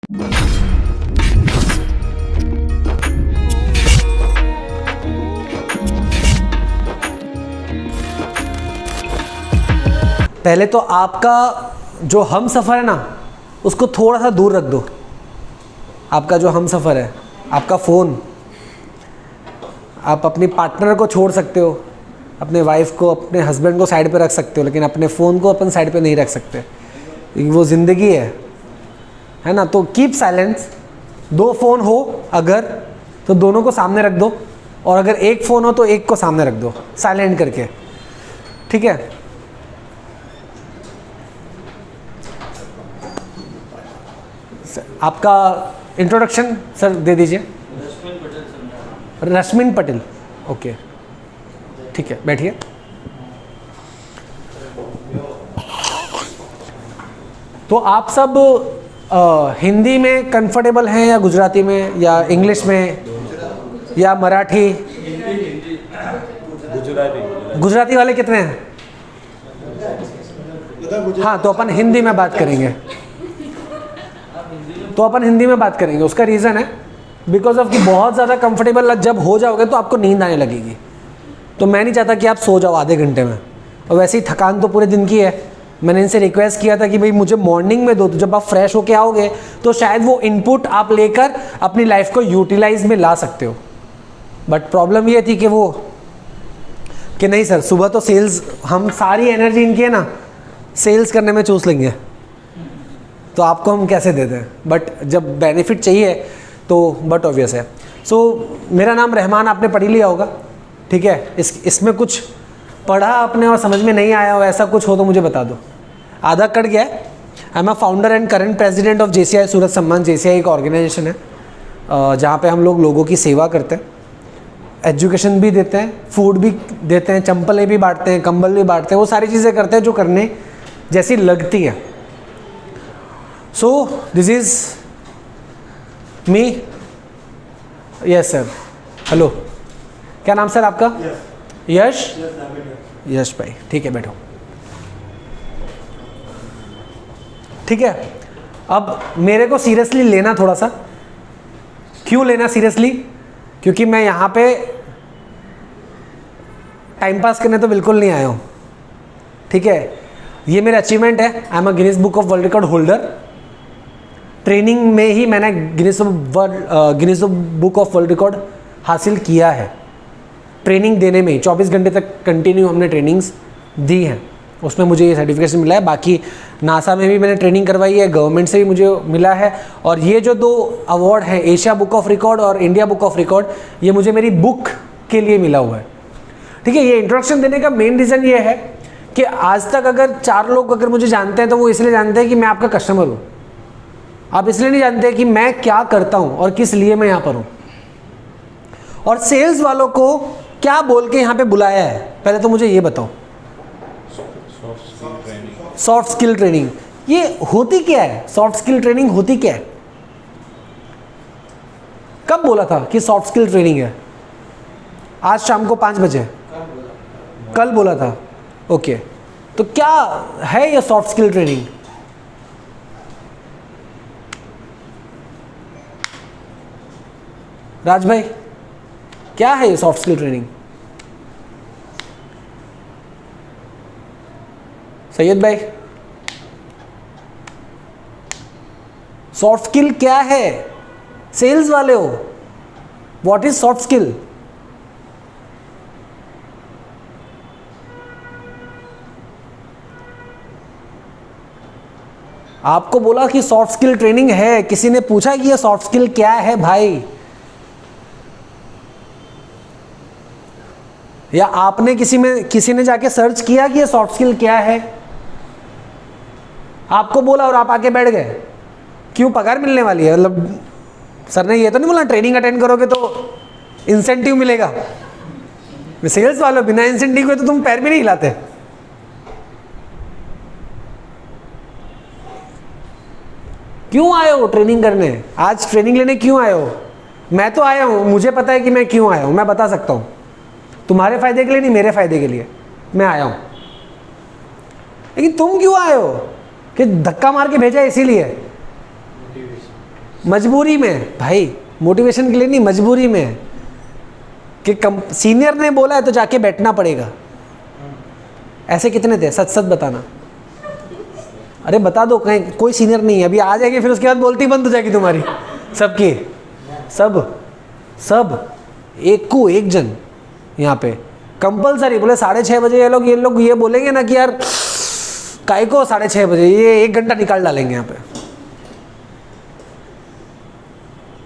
पहले तो आपका जो हम सफ़र है ना, उसको थोड़ा सा दूर रख दो। आपका जो हम सफ़र है, आपका फ़ोन, आप अपनी पार्टनर को छोड़ सकते हो, अपने वाइफ को, अपने हस्बैंड को साइड पे रख सकते हो, लेकिन अपने फ़ोन को अपन साइड पे नहीं रख सकते। वो ज़िंदगी है ना। तो कीप साइलेंस। 2 फ़ोन हो अगर, तो दोनों को सामने रख दो, और अगर एक फ़ोन हो तो एक को सामने रख दो साइलेंट करके, ठीक है। आपका इंट्रोडक्शन सर दे दीजिए। रश्मिन पटेल, ओके, ठीक है, बैठिए। तो आप सब हिंदी में कंफर्टेबल हैं या गुजराती में या इंग्लिश में या मराठी? गुजराती वाले कितने हैं? हाँ, तो अपन हिंदी में बात करेंगे। उसका रीज़न है बिकॉज ऑफ कि बहुत ज़्यादा कंफर्टेबल जब हो जाओगे तो आपको नींद आने लगेगी। तो मैं नहीं चाहता कि आप सो जाओ आधे घंटे में, और वैसे ही थकान तो पूरे दिन की है। मैंने इनसे रिक्वेस्ट किया था कि भाई मुझे मॉर्निंग में दो, तो जब आप फ्रेश होके आओगे तो शायद वो इनपुट आप लेकर अपनी लाइफ को यूटिलाइज में ला सकते हो। बट प्रॉब्लम ये थी कि नहीं सर, सुबह तो सेल्स, हम सारी एनर्जी इनकी है ना सेल्स करने में चूस लेंगे, तो आपको हम कैसे दे दें। बट जब बेनिफिट चाहिए तो बट ऑब्वियस है। सो मेरा नाम रहमान, आपने पढ़ ही लिया होगा, ठीक है। इसमें कुछ पढ़ा आपने और समझ में नहीं आया हो, ऐसा कुछ हो तो मुझे बता दो। आधा कट गया है। I am a founder and current president of JCI सूरत सम्मान। JCI एक ऑर्गेनाइजेशन है जहाँ पे हम लोगों की सेवा करते हैं, एजुकेशन भी देते हैं, फूड भी देते हैं, चंपलें भी बांटते हैं, कंबल भी बांटते हैं, वो सारी चीज़ें करते हैं जो करने जैसी लगती है। So this is me. Yes sir, hello, क्या नाम सर आपका? यश। यश भाई, ठीक है, बैठो। ठीक है, अब मेरे को सीरियसली लेना थोड़ा सा। क्यों लेना सीरियसली? क्योंकि मैं यहाँ पे टाइम पास करने तो बिल्कुल नहीं आया हूँ, ठीक है। ये मेरा अचीवमेंट है। I am a Guinness book of world record holder. Training में ही मैंने Guinness book of world record हासिल किया है। ट्रेनिंग देने में ही 24 घंटे तक कंटिन्यू हमने ट्रेनिंग्स दी हैं, उसमें मुझे ये सर्टिफिकेशन मिला है। बाकी नासा में भी मैंने ट्रेनिंग करवाई है, गवर्नमेंट से भी मुझे मिला है। और ये जो 2 अवार्ड हैं, एशिया बुक ऑफ रिकॉर्ड और इंडिया बुक ऑफ रिकॉर्ड, ये मुझे मेरी बुक के लिए मिला हुआ है, ठीक है। ये इंट्रोडक्शन देने का मेन रीज़न ये है कि आज तक अगर 4 लोग अगर मुझे जानते हैं तो वो इसलिए जानते हैं कि मैं आपका कस्टमर हूँ। आप इसलिए नहीं जानते कि मैं क्या करता हूँ और किस लिए मैं यहाँ पर हूँ, और सेल्स वालों को क्या बोल के यहाँ पे बुलाया है। पहले तो मुझे ये बताओ, सॉफ्ट स्किल ट्रेनिंग ये होती क्या है? सॉफ्ट स्किल ट्रेनिंग होती क्या है? कब बोला था कि सॉफ्ट स्किल ट्रेनिंग है? आज शाम को 5 बजे? कल बोला था, ओके। तो क्या है ये सॉफ्ट स्किल ट्रेनिंग? राज भाई, क्या है ये सॉफ्ट स्किल ट्रेनिंग? सैयद भाई, सॉफ्ट स्किल क्या है? सेल्स वाले हो, व्हाट इज सॉफ्ट स्किल? आपको बोला कि सॉफ्ट स्किल ट्रेनिंग है, किसी ने पूछा कि ये सॉफ्ट स्किल क्या है भाई? या आपने किसी ने जाके सर्च किया कि ये सॉफ्ट स्किल क्या है? आपको बोला और आप आके बैठ गए। क्यों? पगार मिलने वाली है? मतलब सर ने ये तो नहीं बोला ट्रेनिंग अटेंड करोगे तो इंसेंटिव मिलेगा। सेल्स वालों, बिना इंसेंटिव के तो तुम पैर भी नहीं हिलाते। क्यों आए हो ट्रेनिंग करने? आज ट्रेनिंग लेने क्यों आए हो? मैं तो आया हूं, मुझे पता है कि मैं क्यों आया हूं, मैं बता सकता हूं। तुम्हारे फायदे के लिए नहीं, मेरे फायदे के लिए मैं आया हूं। लेकिन तुम क्यों आए हो? कि धक्का मार के भेजा इसीलिए? मजबूरी में भाई, मोटिवेशन के लिए नहीं, मजबूरी में है कि सीनियर ने बोला है तो जाके बैठना पड़ेगा। ऐसे कितने थे, सच सच बताना। अरे बता दो, कहीं कोई सीनियर नहीं है, अभी आ जाएगी फिर उसके बाद बोलती बंद हो जाएगी तुम्हारी सबकी, सब एक को एक जन यहाँ पे कंपलसरी। बोले 6:30 बजे ये लोग ये बोलेंगे ना कि यार काय को 6:30 बजे, ये 1 घंटा निकाल डालेंगे यहाँ पे।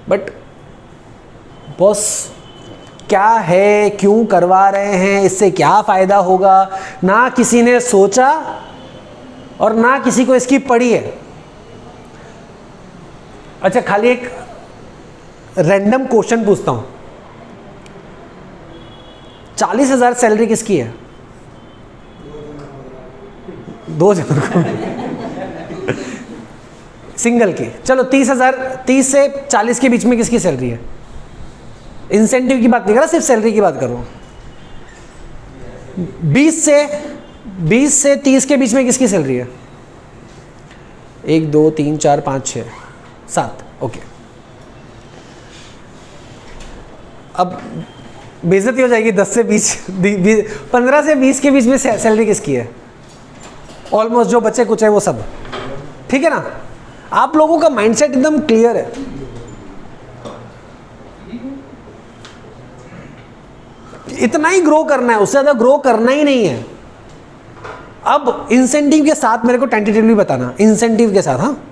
बट बॉस क्या है, क्यों करवा रहे हैं, इससे क्या फायदा होगा, ना किसी ने सोचा और ना किसी को इसकी पड़ी है। अच्छा, खाली एक रैंडम क्वेश्चन पूछता हूं, 40,000 सैलरी किसकी है? 2 जनों को सिंगल की। चलो 30 से 40 के बीच में किसकी सैलरी है? इंसेंटिव की बात नहीं कर रहा, सिर्फ सैलरी की बात कर रहा हूं। 20 से 30 के बीच में किसकी सैलरी है? 1 2 3 4 5 6 7। ओके, अब बेइज्जती हो जाएगी। 10 से 20 15 से 20 के बीच में सैलरी किसकी है? ऑलमोस्ट जो बच्चे कुछ है वो सब, ठीक है ना। आप लोगों का माइंडसेट एकदम क्लियर है। इतना ही ग्रो करना है, उससे ज्यादा ग्रो करना ही नहीं है। अब इंसेंटिव के साथ मेरे को टेंटेटिवली बताना, इंसेंटिव के साथ, हाँ,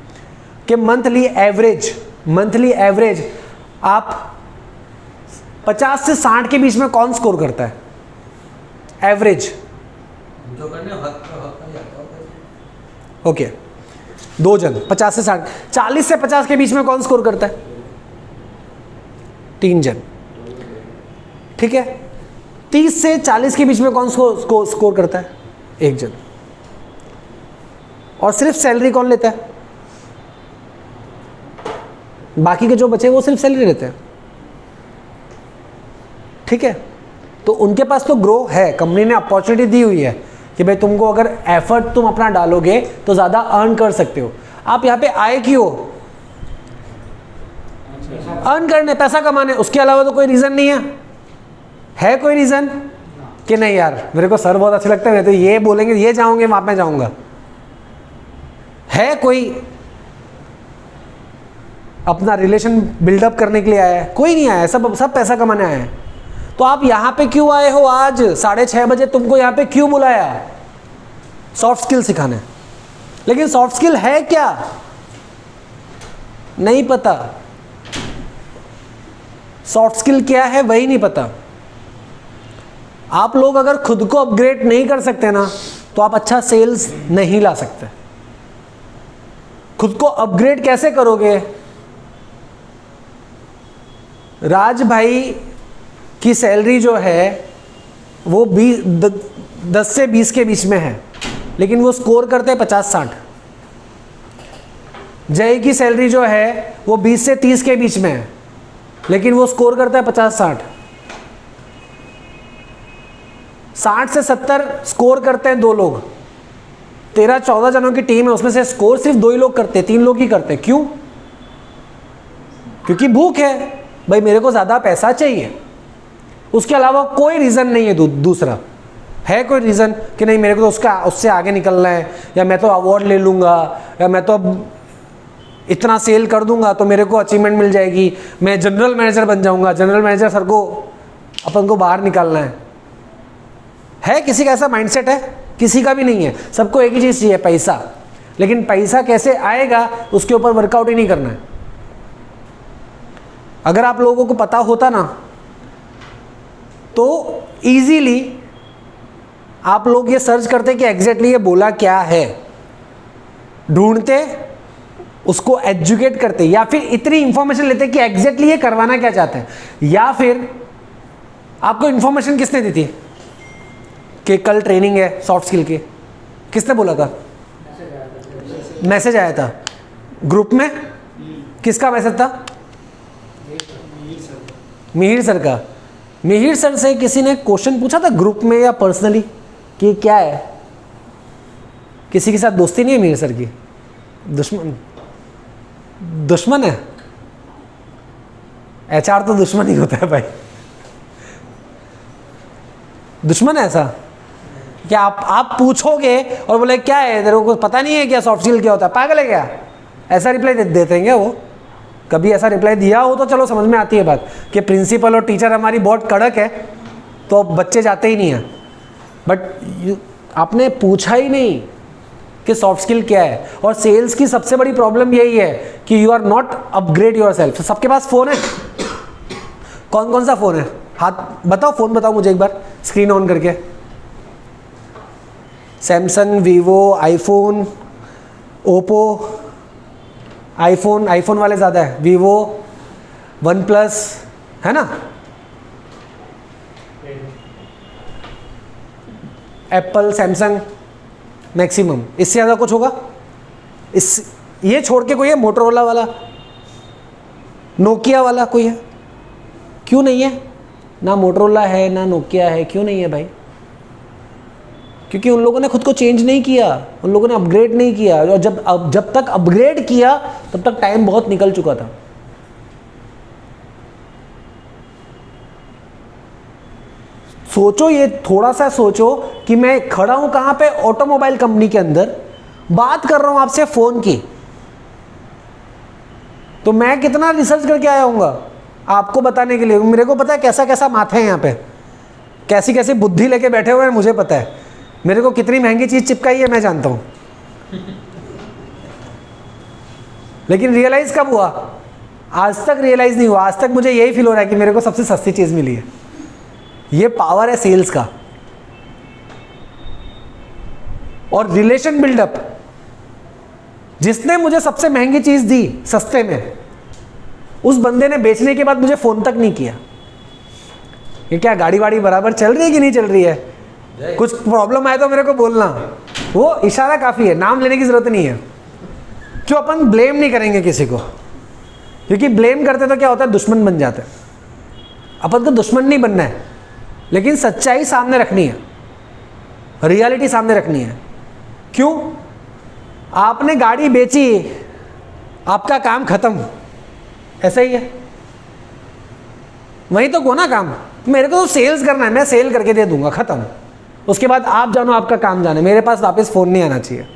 कि मंथली एवरेज आप 50 से 60 के बीच में कौन स्कोर करता है? एवरेज ओके, 2 जन 50 से 60। 40 से 50 के बीच में कौन स्कोर करता है? 3 जन, ठीक है। 30 से 40 के बीच में कौन स्कोर करता है? 1 जन। और सिर्फ सैलरी कौन लेता है? बाकी के जो बचे वो सिर्फ सैलरी लेते हैं, ठीक है। तो उनके पास तो ग्रो है, कंपनी ने अपॉर्चुनिटी दी हुई है कि भाई तुमको अगर एफर्ट तुम अपना डालोगे तो ज़्यादा अर्न कर सकते हो। आप यहाँ पे आए क्यों? अर्न करने, पैसा कमाने, उसके अलावा तो कोई रीज़न नहीं है कोई रीज़न कि नहीं यार मेरे को सर बहुत अच्छा लगता है, मैं तो ये बोलेंगे ये जाऊँगे वहाँ पे जाऊँगा? है कोई अपना रिलेशन बिल्डअप करने के लिए आया है? कोई नहीं आया है, सब पैसा कमाने आए हैं। तो आप यहाँ पे क्यों आए हो? आज 6:30 बजे तुमको यहाँ पे क्यों बुलाया? सॉफ्ट स्किल सिखाने। लेकिन सॉफ्ट स्किल है क्या? नहीं पता। सॉफ्ट स्किल क्या है वही नहीं पता। आप लोग अगर खुद को अपग्रेड नहीं कर सकते ना, तो आप अच्छा सेल्स नहीं ला सकते। खुद को अपग्रेड कैसे करोगे? राज भाई की सैलरी जो है वो 10 से 20 के बीच में है, लेकिन वो स्कोर करते हैं 50-60। जय की सैलरी जो है वो 20 से 30 के बीच में है, लेकिन वो स्कोर करता है 50-60। 60 से 70 स्कोर करते हैं 2 लोग। 13-14 जनों की टीम है, उसमें से स्कोर सिर्फ 2 ही लोग करते हैं, 3 लोग ही करते हैं। क्यों? क्योंकि भूख है भाई, मेरे को ज़्यादा पैसा चाहिए। उसके अलावा कोई रीज़न नहीं है। दूसरा है कोई रीज़न कि नहीं मेरे को तो उससे आगे निकलना है, या मैं तो अवार्ड ले लूँगा, या मैं तो अब इतना सेल कर दूंगा तो मेरे को अचीवमेंट मिल जाएगी, मैं जनरल मैनेजर बन जाऊंगा, जनरल मैनेजर सर को अपन को बाहर निकालना है किसी का ऐसा माइंडसेट है? किसी का भी नहीं है। सबको एक ही चीज़ चाहिए, पैसा। लेकिन पैसा कैसे आएगा उसके ऊपर वर्कआउट ही नहीं करना है। अगर आप लोगों को पता होता ना तो इजीली आप लोग ये सर्च करते कि एग्जैक्टली ये बोला क्या है, ढूंढते, उसको एजुकेट करते, या फिर इतनी इंफॉर्मेशन लेते कि एग्जैक्टली ये करवाना क्या चाहते हैं। या फिर आपको इंफॉर्मेशन किसने दी थी कि कल ट्रेनिंग है सॉफ्ट स्किल की? किसने बोला था? मैसेज आया था ग्रुप में। किसका मैसेज था? मिहिर सर का। मिहिर सर से किसी ने क्वेश्चन पूछा था ग्रुप में या पर्सनली कि क्या है? किसी के साथ दोस्ती नहीं है मिहिर सर की? दुश्मन है? एचआर तो दुश्मन ही होता है भाई, दुश्मन है ऐसा क्या? आप पूछोगे और बोले क्या है तेरे को पता नहीं है क्या सॉफ्ट स्किल क्या होता है, पागल है क्या? ऐसा रिप्लाई देते हैं क्या वो? कभी ऐसा रिप्लाई दिया हो तो चलो समझ में आती है बात कि प्रिंसिपल और टीचर हमारी बहुत कड़क है तो बच्चे जाते ही नहीं हैं, बट आपने पूछा ही नहीं कि सॉफ्ट स्किल क्या है। और सेल्स की सबसे बड़ी प्रॉब्लम यही है कि you are not upgrade your self. सबके पास फ़ोन है, कौन कौन सा फ़ोन है? हाथ बताओ, फ़ोन बताओ मुझे एक बार स्क्रीन ऑन करके। Samsung, Vivo, iPhone, Oppo. IPhone वाले ज़्यादा है, वीवो, वन प्लस, है ना, एप्पल, सैमसंग मैक्सिमम। इससे ज़्यादा कुछ होगा? इस ये छोड़ के कोई है? मोटरोला वाला, नोकिया वाला कोई है? क्यों नहीं है? ना मोटरोला है ना नोकिया है, क्यों नहीं है भाई? क्योंकि उन लोगों ने खुद को चेंज नहीं किया, उन लोगों ने अपग्रेड नहीं किया। और जब तक अपग्रेड किया तब तक टाइम बहुत निकल चुका था। सोचो, ये थोड़ा सा सोचो कि मैं खड़ा हूं कहां पे? ऑटोमोबाइल कंपनी के अंदर, बात कर रहा हूं आपसे फोन की। तो मैं कितना रिसर्च करके आया हूँगा आपको बताने के लिए। मेरे को पता है कैसा कैसा माथे हैं यहाँ पे, कैसी कैसी बुद्धि लेके बैठे हुए हैं, मुझे पता है। मेरे को कितनी महंगी चीज़ चिपकाई है मैं जानता हूँ। लेकिन रियलाइज़ कब हुआ? आज तक रियलाइज़ नहीं हुआ। आज तक मुझे यही फील हो रहा है कि मेरे को सबसे सस्ती चीज़ मिली है। ये पावर है सेल्स का। और रिलेशन बिल्डअप, जिसने मुझे सबसे महंगी चीज़ दी सस्ते में, उस बंदे ने बेचने के बाद मुझे फ़ोन तक नहीं किया कि क्या गाड़ी वाड़ी बराबर चल रही है कि नहीं चल रही है, कुछ प्रॉब्लम आए तो मेरे को बोलना। वो इशारा काफ़ी है, नाम लेने की ज़रूरत नहीं है। क्यों? अपन ब्लेम नहीं करेंगे किसी को, क्योंकि ब्लेम करते तो क्या होता है, दुश्मन बन जाते हैं। अपन को दुश्मन नहीं बनना है, लेकिन सच्चाई सामने रखनी है, रियलिटी सामने रखनी है। क्यों? आपने गाड़ी बेची, आपका काम खत्म, ऐसा ही है। वही तो को ना काम, मेरे को तो सेल्स करना है, मैं सेल करके दे दूंगा, खत्म। उसके बाद आप जानो, आपका काम जाने, मेरे पास वापस फ़ोन नहीं आना चाहिए।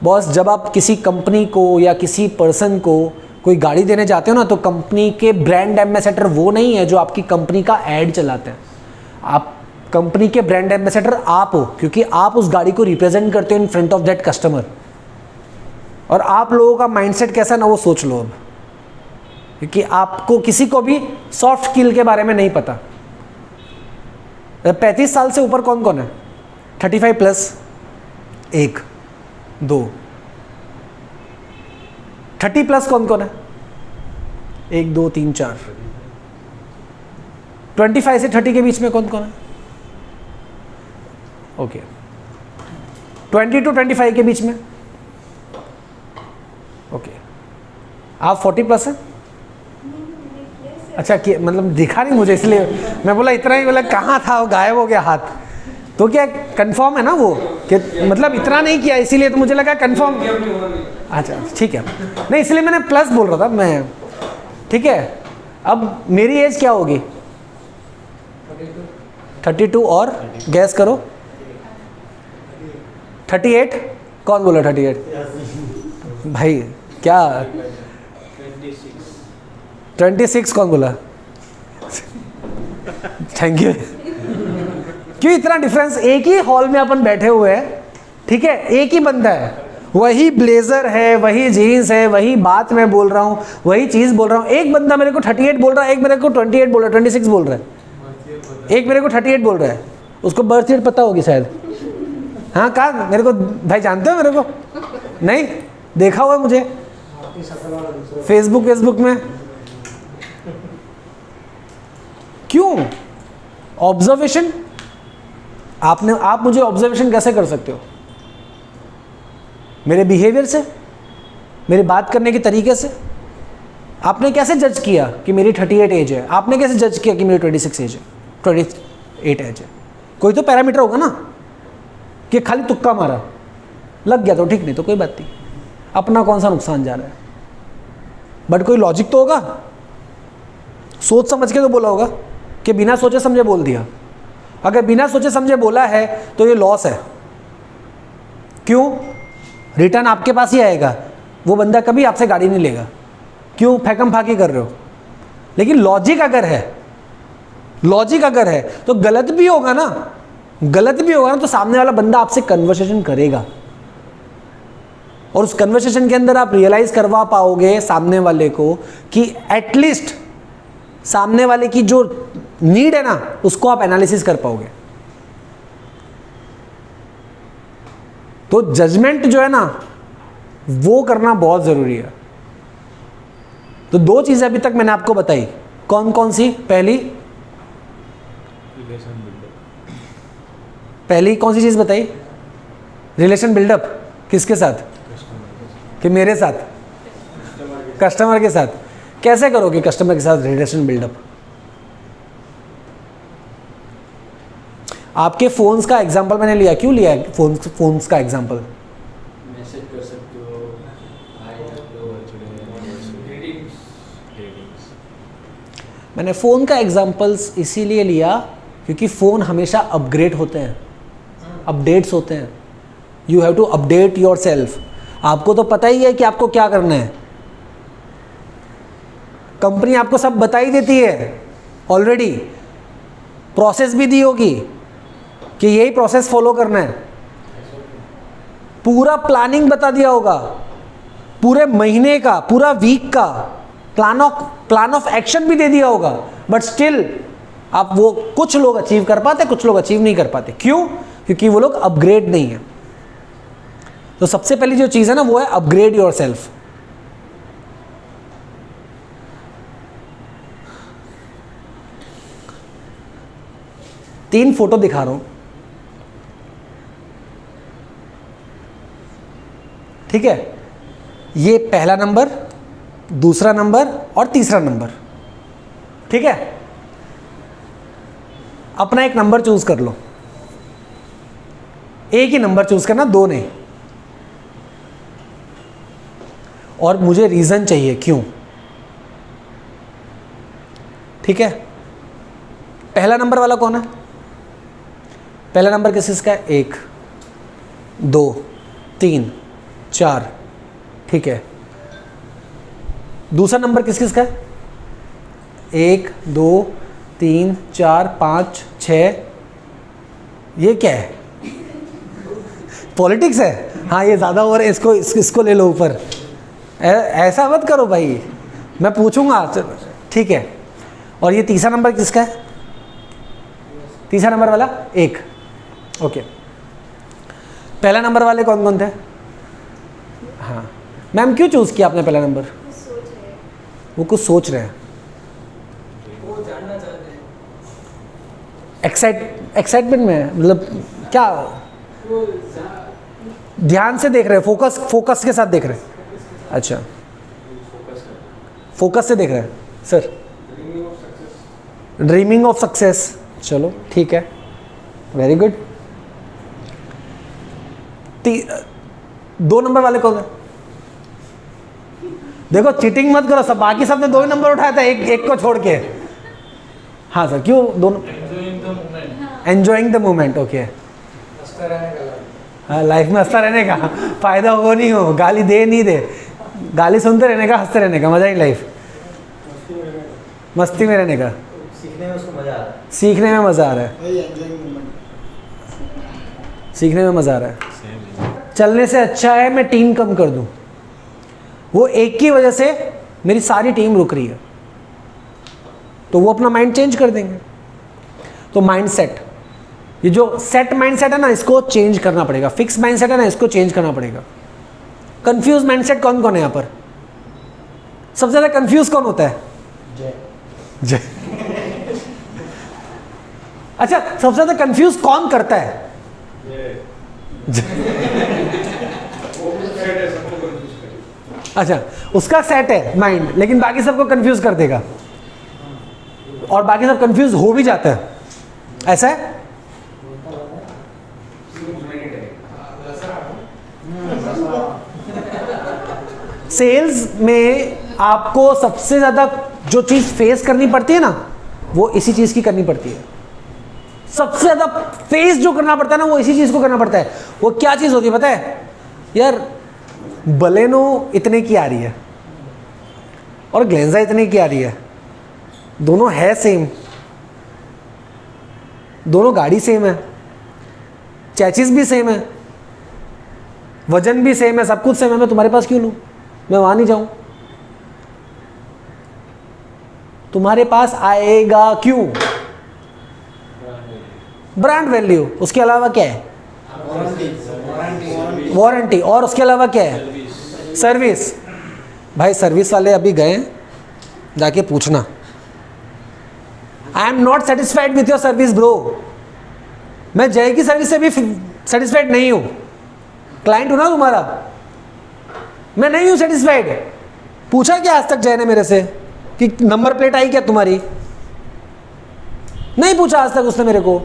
बॉस, जब आप किसी कंपनी को या किसी पर्सन को कोई गाड़ी देने जाते हो ना, तो कंपनी के ब्रांड एम्बेसडर वो नहीं है जो आपकी कंपनी का ऐड चलाते हैं। आप कंपनी के ब्रांड एम्बेसडर आप हो, क्योंकि आप उस गाड़ी को रिप्रेजेंट करते हो in front of that customer. और आप लोगों का माइंडसेट कैसा ना, वो सोच लो अब, क्योंकि आपको किसी को भी सॉफ्ट स्किल के बारे में नहीं पता। 35 साल से ऊपर कौन कौन है? 35 प्लस 1 2। 30 प्लस कौन कौन है? 1 2 3 4। 25 से 30 के बीच में कौन कौन है? ओके। 20 to 25 के बीच में? ओके। आप 40 प्लस हैं? अच्छा, मतलब दिखा नहीं मुझे, इसलिए मैं बोला इतना ही, बोला कहाँ था वो, गायब हो गया हाथ। तो क्या कंफर्म है ना वो कि मतलब इतना नहीं किया, इसीलिए तो मुझे लगा कंफर्म। अच्छा ठीक है, नहीं इसलिए मैंने प्लस बोल रहा था मैं। ठीक है, अब मेरी एज क्या होगी? 32 और गैस करो। 38? कौन बोला 38? भाई क्या 26 कौन बोला? Thank you. क्यों इतना डिफरेंस? एक ही हॉल में अपन बैठे हुए हैं, ठीक है, एक ही बंदा है, वही ब्लेजर है, वही जीन्स है, वही बात मैं बोल रहा हूँ, वही चीज़ बोल रहा हूँ। एक बंदा मेरे को 38 बोल रहा है, एक मेरे को 28 बोल रहा है, 26 बोल रहा है, एक मेरे को 38 बोल रहा है। उसको बर्थ ईयर पता होगी शायद। हाँ, कहा मेरे को भाई, जानते हो मेरे को? नहीं देखा हुआ मुझे फेसबुक में। क्यों? ऑब्जर्वेशन। आप मुझे ऑब्जर्वेशन कैसे कर सकते हो? मेरे बिहेवियर से, मेरे बात करने के तरीके से। आपने कैसे जज किया कि मेरी 38 एज है? आपने कैसे जज किया कि मेरी 26 एज है, 28 एज है? कोई तो पैरामीटर होगा ना, कि खाली तुक्का मारा, लग गया तो ठीक, नहीं तो कोई बात नहीं। अपना कौन सा नुकसान जा रहा है? बट कोई लॉजिक तो होगा, सोच समझ के तो बोला होगा कि बिना सोचे समझे बोल दिया। अगर बिना सोचे समझे बोला है तो ये लॉस है। क्यों? रिटर्न आपके पास ही आएगा, वो बंदा कभी आपसे गाड़ी नहीं लेगा। क्यों? फेंकम फाकी कर रहे हो। लेकिन लॉजिक अगर है तो गलत भी होगा ना, तो सामने वाला बंदा आपसे कन्वर्सेशन करेगा, और उस कन्वर्सेशन के अंदर आप रियलाइज करवा पाओगे सामने वाले को कि एटलीस्ट सामने वाले की जो नीड है ना, उसको आप एनालिसिस कर पाओगे। तो जजमेंट जो है ना, वो करना बहुत जरूरी है। तो 2 चीजें अभी तक मैंने आपको बताई। कौन कौन सी? पहली कौन सी चीज बताई? Relation buildup. किसके साथ? कि मेरे साथ? कस्टमर के साथ। कैसे करोगे कस्टमर के साथ रिलेशन बिल्डअप? आपके फोन्स का एग्जांपल मैंने लिया। क्यों लिया है फोन्स का एग्जांपल? मैसेज कर सकते हो, मैंने फ़ोन का एग्जांपल्स इसीलिए लिया क्योंकि फ़ोन हमेशा अपग्रेड होते हैं, अपडेट्स होते हैं। You have to update your self. आपको तो पता ही है कि आपको क्या करना है, कंपनी आपको सब बता ही देती है ऑलरेडी, प्रोसेस भी दी होगी कि यही प्रोसेस फॉलो करना है, पूरा प्लानिंग बता दिया होगा, पूरे महीने का, पूरा वीक का प्लान ऑफ एक्शन भी दे दिया होगा। बट स्टिल आप वो कुछ लोग अचीव कर पाते, कुछ लोग अचीव नहीं कर पाते। क्यों? क्योंकि वो लोग अपग्रेड नहीं है। तो सबसे पहली जो चीज है ना, वो है अपग्रेड योर सेल्फ। तीन फोटो दिखा रहा हूं, ठीक है? ये पहला नंबर, दूसरा नंबर और तीसरा नंबर, ठीक है? अपना एक नंबर चूज कर लो, एक ही नंबर चूज करना, दो नहीं। और मुझे रीजन चाहिए क्यों, ठीक है? पहला नंबर वाला कौन है? पहला नंबर किसका है? 1 2 3 4, ठीक है? दूसरा नंबर किसका है? 1 2 3 4 5 6। ये क्या है? पॉलिटिक्स है? हाँ, ये ज़्यादा और इसको ले लो ऊपर। ऐसा मत करो भाई, मैं पूछूंगा, ठीक है? और ये तीसरा नंबर किसका है? तीसरा नंबर वाला 1, ओके। पहला नंबर वाले कौन कौन थे? हाँ मैम, क्यों चूज किया आपने पहला नंबर? वो कुछ सोच रहे हैं, वो जानना चाहते हैं, एक्साइटमेंट में, मतलब क्या, ध्यान से देख रहे हैं, फोकस के साथ देख रहे हैं। अच्छा, फोकस से देख रहे हैं सर। ड्रीमिंग ऑफ सक्सेस, चलो ठीक है, वेरी गुड। 2 नंबर वाले कौन है? देखो चीटिंग मत करो, सब बाकी सबने 2 ही नंबर उठाया था, एक को छोड़ के। हाँ सर, क्यों? दोनों एंजॉइंग द मोमेंट, ओके। हाँ, लाइफ में हंसता रहने का, फायदा हो नहीं हो, गाली दे नहीं दे, गाली सुनते रहने का, हंसते रहने का, मजा ही लाइफ, मस्ती में रहने का, सीखने में उसको मजा आ रहा है, सीखने में मजा आ रहा है, सीखने में मजा आ रहा है। चलने से अच्छा है मैं टीम कम कर दूं, वो एक की वजह से मेरी सारी टीम रुक रही है, तो वो अपना माइंड चेंज कर देंगे। तो माइंड सेट, ये जो सेट माइंड सेट है ना, इसको चेंज करना पड़ेगा। फिक्स माइंड सेट है ना, इसको चेंज करना पड़ेगा। कंफ्यूज माइंड सेट कौन कौन है यहाँ पर? सबसे ज्यादा कंफ्यूज कौन होता है? जय। अच्छा, सबसे ज्यादा कंफ्यूज कौन करता है? अच्छा, उसका सेट है माइंड, लेकिन बाकी सबको कंफ्यूज कर देगा, और बाकी सब कंफ्यूज हो भी जाता है, ऐसा है? सेल्स में आपको सबसे ज़्यादा जो चीज़ फेस करनी पड़ती है ना, वो इसी चीज़ की करनी पड़ती है। सबसे ज़्यादा फेस जो करना पड़ता है ना, वो इसी चीज़ को करना पड़ता है। वो क्या चीज़ होती है पता है यार? बलेनो इतने की आ रही है और ग्लेंजा इतने की आ रही है, दोनों है सेम, दोनों गाड़ी सेम है, चैचिस भी सेम है, वजन भी सेम है, सब कुछ सेम है। मैं तुम्हारे पास क्यों लूं? मैं वहां नहीं जाऊं। तुम्हारे पास आएगा क्यों? Brand value. उसके अलावा क्या है? वारंटी। और उसके अलावा क्या है? सर्विस। भाई सर्विस वाले अभी गए, जाके पूछना, I am not satisfied with your service bro. मैं जय की सर्विस से भी सेटिस्फाइड नहीं हूं। क्लाइंट हूं ना तुम्हारा, मैं नहीं हूं सेटिस्फाइड। पूछा क्या आज तक जय ने मेरे से कि नंबर प्लेट आई क्या तुम्हारी? नहीं पूछा आज तक उसने मेरे को,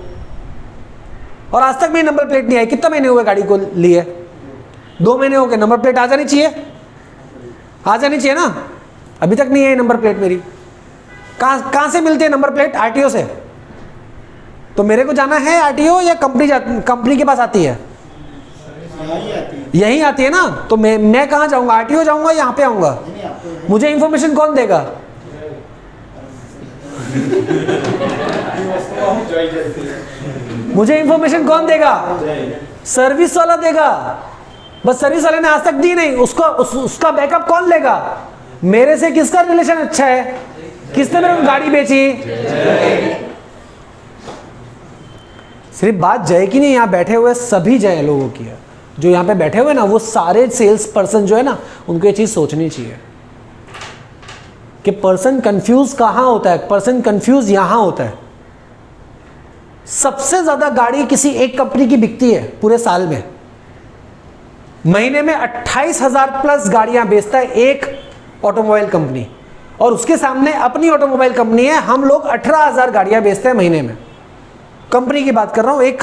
और आज तक मेरी नंबर प्लेट नहीं आई। कितना महीने हुए गाड़ी को लिए? 2 महीने हो गए। नंबर प्लेट आ जानी चाहिए, आ जानी चाहिए ना। अभी तक नहीं आई नंबर प्लेट मेरी। कहां से मिलती है नंबर प्लेट? आरटीओ से। तो मेरे को जाना है आरटीओ या कंपनी के पास आती है? यही आती है ना। तो मैं कहां जाऊंगा? आरटीओ जाऊंगा, यहाँ पे आऊंगा? मुझे इंफॉर्मेशन कौन देगा? मुझे इंफॉर्मेशन कौन देगा? सर्विस वाला देगा। बस सर्विस वाले ने आज तक दी नहीं, उसका बैकअप कौन लेगा? मेरे से किसका रिलेशन अच्छा है? किसने मेरे को गाड़ी बेची? सिर्फ बात जय की नहीं, यहां बैठे हुए सभी जय लोगों की है। जो यहां पे बैठे हुए ना, वो सारे सेल्स पर्सन जो है ना, उनको ये चीज सोचनी चाहिए कि पर्सन कंफ्यूज कहां होता है। पर्सन कंफ्यूज यहां होता है। सबसे ज्यादा गाड़ी किसी एक कंपनी की बिकती है पूरे साल में। महीने में 28,000 प्लस गाड़ियां बेचता है एक ऑटोमोबाइल कंपनी, और उसके सामने अपनी ऑटोमोबाइल कंपनी है। हम लोग 18,000 गाड़ियां बेचते हैं महीने में। कंपनी की बात कर रहा हूं, एक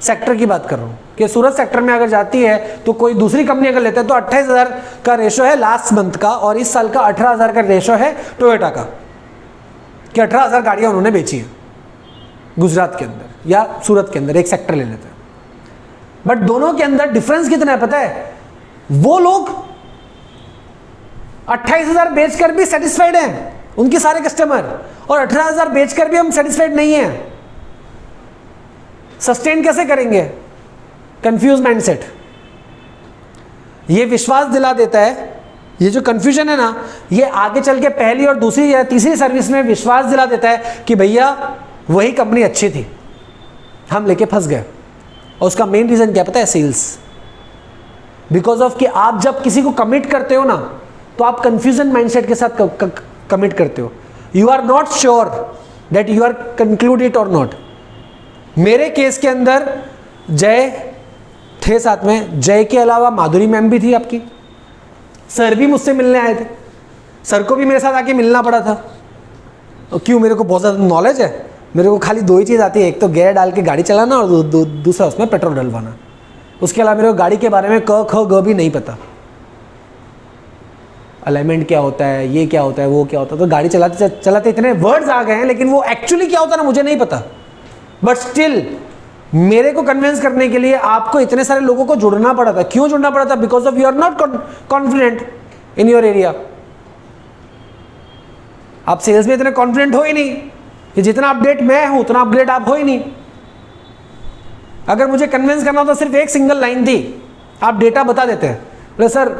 सेक्टर की बात कर रहा हूं कि सूरत सेक्टर में अगर जाती है तो कोई दूसरी कंपनी अगर लेता है तो 28,000 का रेशो है लास्ट मंथ का, और इस साल का 18,000 का रेशो है टोयोटा का, कि 18,000 गाड़ियां उन्होंने बेची हैं गुजरात के अंदर या सूरत के अंदर। एक सेक्टर ले लेते हैं, बट दोनों के अंदर डिफरेंस कितना है पता है? वो लोग 28,000 बेचकर भी सेटिस्फाइड हैं, उनके सारे कस्टमर, और 18,000 बेचकर भी हम सेटिस्फाइड नहीं हैं। सस्टेन कैसे करेंगे? Confuse mindset. ये विश्वास दिला देता है, ये जो कंफ्यूजन है ना, ये आगे चल के पहली और दूसरी या तीसरी सर्विस में विश्वास दिला देता है कि भैया वही कंपनी अच्छी थी, हम लेके फंस गए। और उसका मेन रीजन क्या पता है? सेल्स। बिकॉज ऑफ कि आप जब किसी को कमिट करते हो ना, तो आप कंफ्यूजन माइंडसेट के साथ कमिट करते हो। You are not sure that you are conclude it और नॉट। मेरे केस के अंदर जय थे साथ में, जय के अलावा माधुरी मैम भी थी आपकी, सर भी मुझसे मिलने आए थे, सर को भी मेरे साथ आके मिलना पड़ा था। और क्यों? मेरे को बहुत ज़्यादा नॉलेज है, मेरे को खाली 2 ही चीज़ आती है, एक तो गियर डाल के गाड़ी चलाना और दूसरा उसमें पेट्रोल डलवाना। उसके अलावा मेरे को गाड़ी के बारे में क ख ग भी नहीं पता। अलाइनमेंट क्या होता है, ये क्या होता है, वो क्या होता है। तो गाड़ी चलाते चलाते इतने वर्ड्स आ गए हैं, लेकिन वो एक्चुअली क्या होता है ना, मुझे नहीं पता। बट स्टिल मेरे को कन्विंस करने के लिए आपको इतने सारे लोगों को जुड़ना पड़ा था। क्यों जुड़ना पड़ा था? Because of you are not confident in your area. आप सेल्स में इतने कॉन्फिडेंट हो ही नहीं कि जितना अपडेट मैं हूं उतना अपडेट आप हो ही नहीं। अगर मुझे कन्विंस करना होता, सिर्फ एक सिंगल लाइन थी, आप डेटा बता देते हैं, बोले सर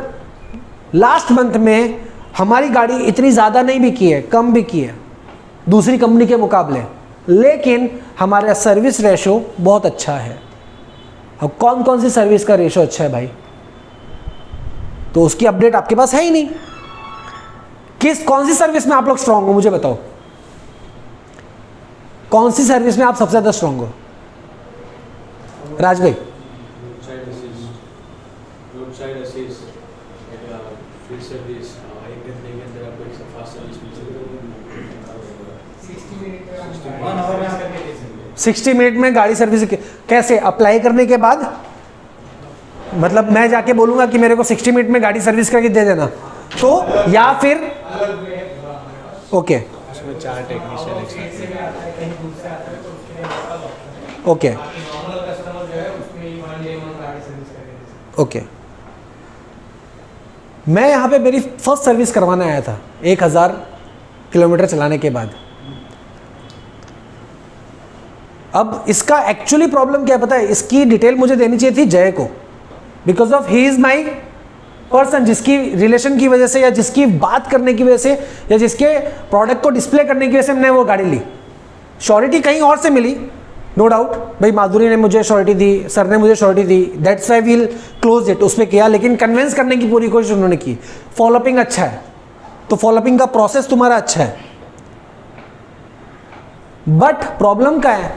लास्ट मंथ में हमारी गाड़ी इतनी ज़्यादा नहीं बिकी है, कम बिकी है दूसरी कंपनी के मुकाबले, लेकिन हमारा सर्विस रेशो बहुत अच्छा है। अब कौन कौन सी सर्विस का रेशो अच्छा है भाई? तो उसकी अपडेट आपके पास है ही नहीं। कौन सी सर्विस में आप लोग स्ट्रांग हो, मुझे बताओ। कौन सी सर्विस में आप सबसे ज़्यादा स्ट्रांग हो? राज भाई। सर्विस 1 घंटे के अंदर आपको एक फास्ट सर्विस मिल जाएगी। 60 मिनट में गाड़ी सर्विस कैसे? अप्लाई करने के बाद, मतलब मैं जाके बोलूंगा कि मेरे को 60 मिनट में गाड़ी सर्विस करके दे देना, तो या फिर ओके उसमें 4 टेक्नीशियन एक साथ ओके ओके मैं यहाँ पे मेरी फर्स्ट सर्विस करवाने आया था 1000 किलोमीटर चलाने के बाद। अब इसका एक्चुअली प्रॉब्लम क्या है पता है, इसकी डिटेल मुझे देनी चाहिए थी जय को, because of he is my person, जिसकी रिलेशन की वजह से या जिसकी बात करने की वजह से या जिसके प्रोडक्ट को डिस्प्ले करने की वजह से मैंने वो गाड़ी ली। श्योरिटी कहीं और से मिली, नो डाउट, भाई माधुरी ने मुझे श्योरिटी दी, सर ने मुझे श्योरिटी दी, that's why we'll close it, उस पर किया, लेकिन कन्विंस करने की पूरी कोशिश उन्होंने की। फॉलोअपिंग अच्छा है तो फॉलोअपिंग का प्रोसेस तुम्हारा अच्छा है, बट प्रॉब्लम क्या है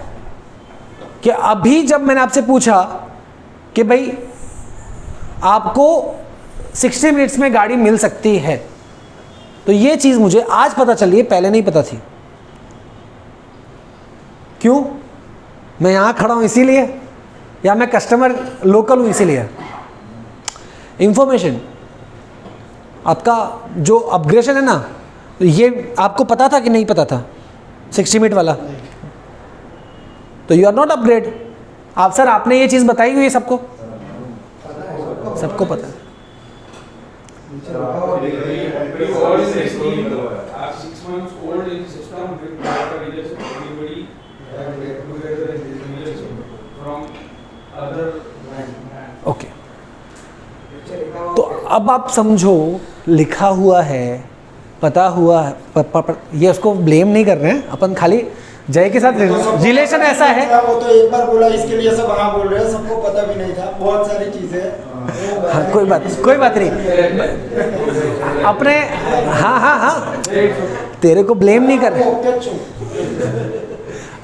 कि अभी जब मैंने आपसे पूछा कि भाई आपको 60 मिनट्स में गाड़ी मिल सकती है, तो ये चीज़ मुझे आज पता चली है, पहले नहीं पता थी। क्यों? मैं यहाँ खड़ा हूँ इसीलिए, या मैं कस्टमर लोकल हूँ इसीलिए? इंफॉर्मेशन, आपका जो अपग्रेडेशन है ना, ये आपको पता था कि नहीं पता था 60 मिनट वाला? तो यू आर नॉट अपग्रेड। आप सर आपने ये चीज़ बताई हुई है सबको, सबको पता है। ओके, तो अब आप समझो, लिखा हुआ है, पता हुआ है, ये उसको ब्लेम नहीं कर रहे हैं अपन, खाली जय के साथ रिलेशन ऐसा है। वो तो एक बार बोला, इसके लिए सब हाँ बोल रहे हैं, सबको पता भी नहीं था, बहुत सारी चीजें। हाँ, कोई बात नहीं अपने, हाँ तेरे को ब्लेम नहीं कर रहे,